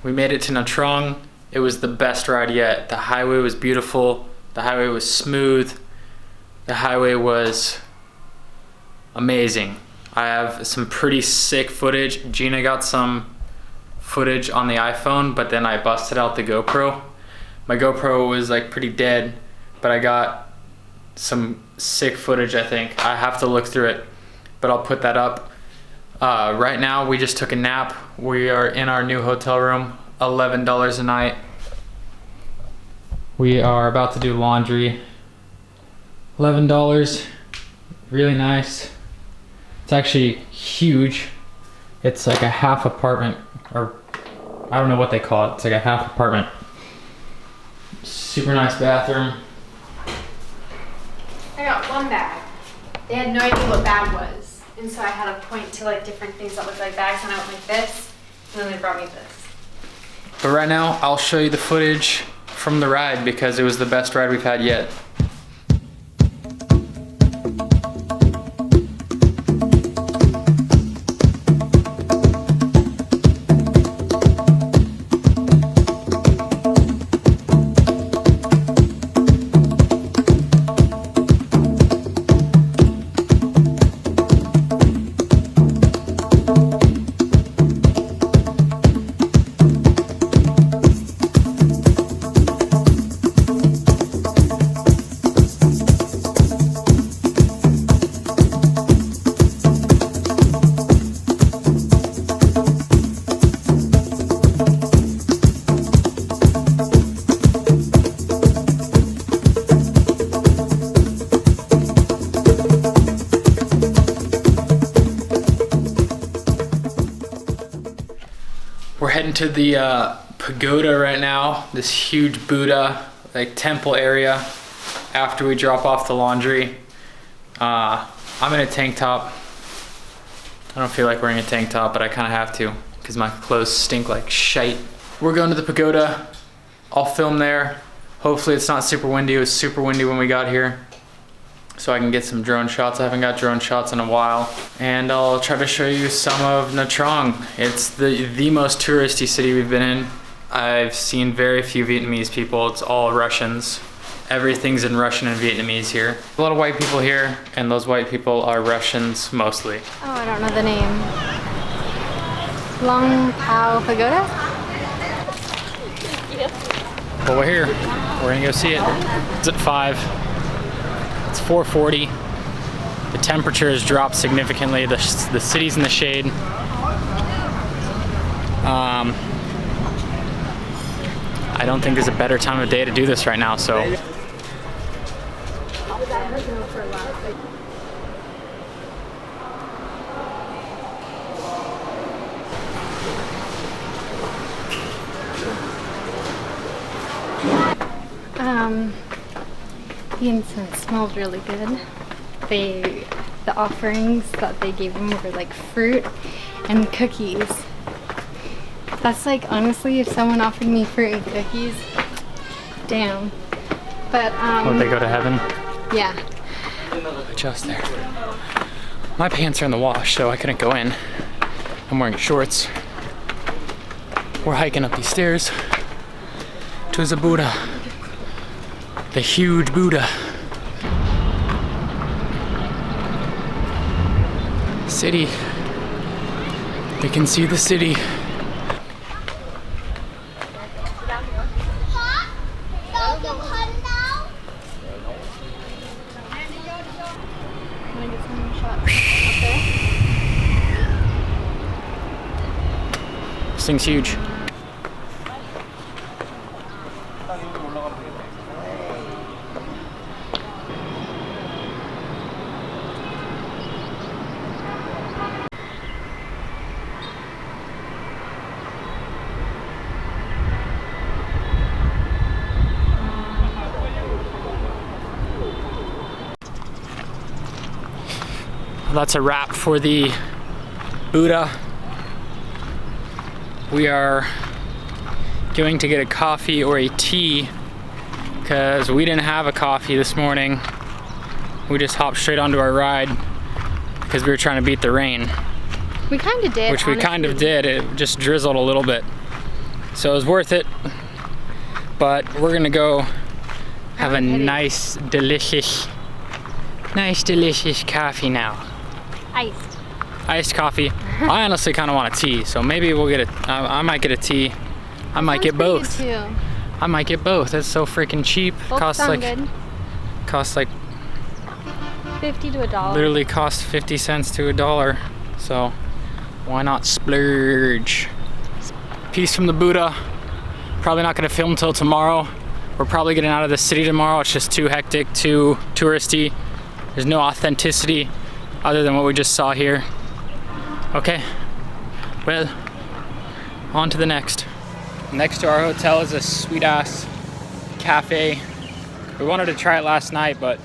We made it to Nha Trang. It was the best ride yet. The highway was beautiful. The highway was smooth. The highway was amazing. I have some pretty sick footage. Gina got some footage on the iPhone, but then I busted out the GoPro. My GoPro was like pretty dead, but I got some sick footage, I think. I have to look through it, but I'll put that up. Right now, we just took a nap. We are in our new hotel room, $11 a night. We are about to do laundry. $11, really nice. It's actually huge. It's like a half apartment, or I don't know what they call it. It's like a half apartment. Super nice bathroom. I got one bag. They had no idea what bag was. And so I had to point to like different things that look like bags, and I went like this, and then they brought me this. But right now, I'll show you the footage from the ride because it was the best ride we've had yet. We're heading to the pagoda right now, this huge Buddha like temple area after we drop off the laundry. I'm in a tank top. I don't feel like wearing a tank top, but I kind of have to because my clothes stink like shite. We're going to the pagoda. I'll film there. Hopefully it's not super windy. It was super windy when we got here, so I can get some drone shots. I haven't got drone shots in a while. And I'll try to show you some of Nha Trang. It's the most touristy city we've been in. I've seen very few Vietnamese people. It's all Russians. Everything's in Russian and Vietnamese here. A lot of white people here, and those white people are Russians mostly. Oh, I don't know the name. Long Pao Pagoda? But we're here. We're gonna go see it. It's at 5. It's 4:40. The temperature has dropped significantly. The city's in the shade. I don't think there's a better time of day to do this right now, so. The incense smelled really good. The offerings that they gave them were like fruit and cookies. That's like, honestly, if someone offered me fruit and cookies, damn. But Would they go to heaven? Yeah. Just there. My pants are in the wash, so I couldn't go in. I'm wearing shorts. We're hiking up these stairs to the Buddha. The huge Buddha. City. We can see the city. This thing's huge. That's a wrap for the Buddha. We are going to get a coffee or a tea because we didn't have a coffee this morning. We just hopped straight onto our ride because we were trying to beat the rain. We kind of did, Which we kind of did. It just drizzled a little bit. So it was worth it. But we're gonna go have a nice, delicious coffee now. Iced coffee. I honestly kind of want a tea, so maybe we'll get I might get a tea. I might get both. I might get both. It's so freaking cheap. Costs like good. 50 to $1. Literally costs 50 cents to $1. So why not splurge? Peace from the Buddha. Probably not gonna film till tomorrow. We're probably getting out of the city tomorrow. It's just too hectic, too touristy. There's no authenticity other than what we just saw here. Okay, well, on to the next. Next to our hotel is a sweet ass cafe. We wanted to try it last night, but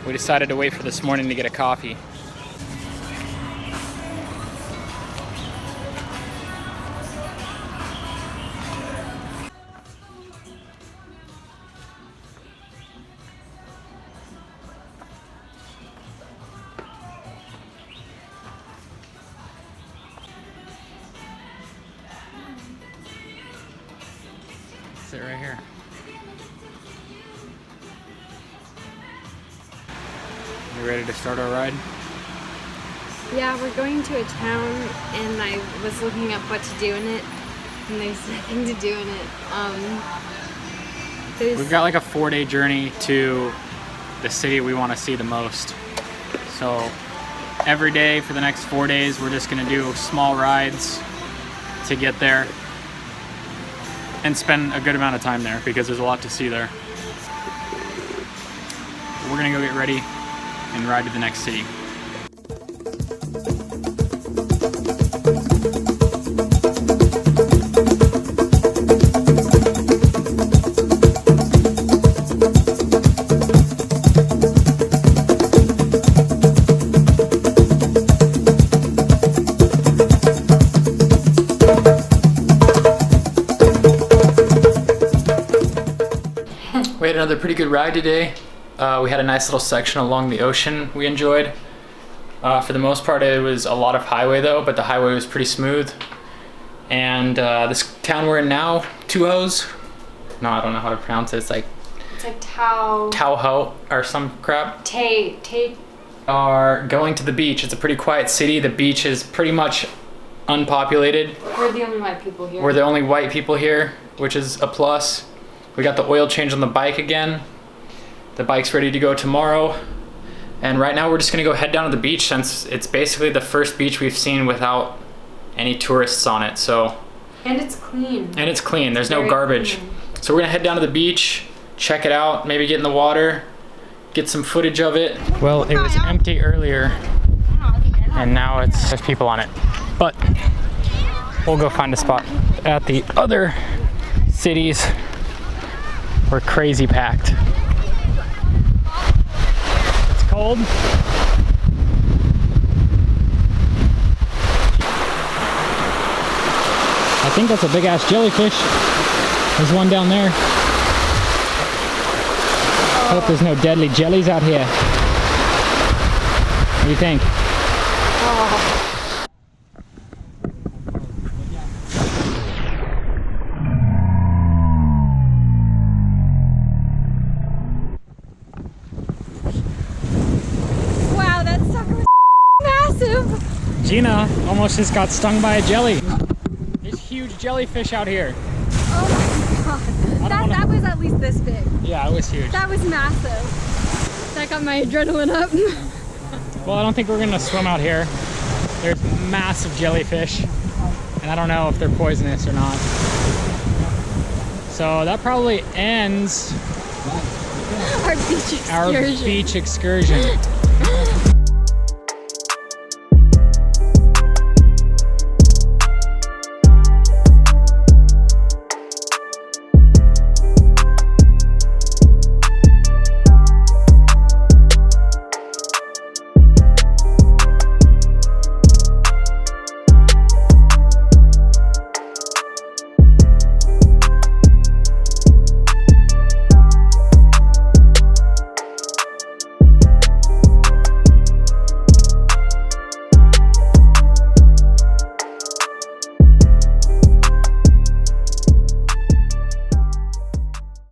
we decided to wait for this morning to get a coffee. Sit right here. You ready to start our ride? Yeah, we're going to a town, and I was looking up what to do in it, and there's nothing to do in it. We've got like a 4-day journey to the city we want to see the most. So every day for the next 4 days, we're just gonna do small rides to get there and spend a good amount of time there because there's a lot to see there. We're gonna go get ready and ride to the next city. We had another pretty good ride today. We had a nice little section along the ocean we enjoyed. For the most part, it was a lot of highway though, but the highway was pretty smooth. And this town we're in now, Tuhos. No, I don't know how to pronounce it. It's like Tauho or some crap. Are going to the beach. It's a pretty quiet city. The beach is pretty much unpopulated. We're the only white people here. We're the only white people here, which is a plus. We got the oil change on the bike again. The bike's ready to go tomorrow. And right now we're just gonna go head down to the beach since it's basically the first beach we've seen without any tourists on it, so. And it's clean. And it's clean, there's no garbage. Clean. So we're gonna head down to the beach, check it out, maybe get in the water, get some footage of it. Well, it was empty earlier, and now there's people on it. But we'll go find a spot. At the other cities, we're crazy packed. It's cold. I think that's a big ass jellyfish. There's one down there. Hope there's no deadly jellies out here. What do you think? Wow, that sucker was massive. Gina almost just got stung by a jelly. There's huge jellyfish out here. Oh my god. That was at least this big. Yeah, it was huge. That was massive. That got my adrenaline up. Well, I don't think we're gonna swim out here. There's massive jellyfish, and I don't know if they're poisonous or not. So that probably ends Our beach excursion. Our beach excursion.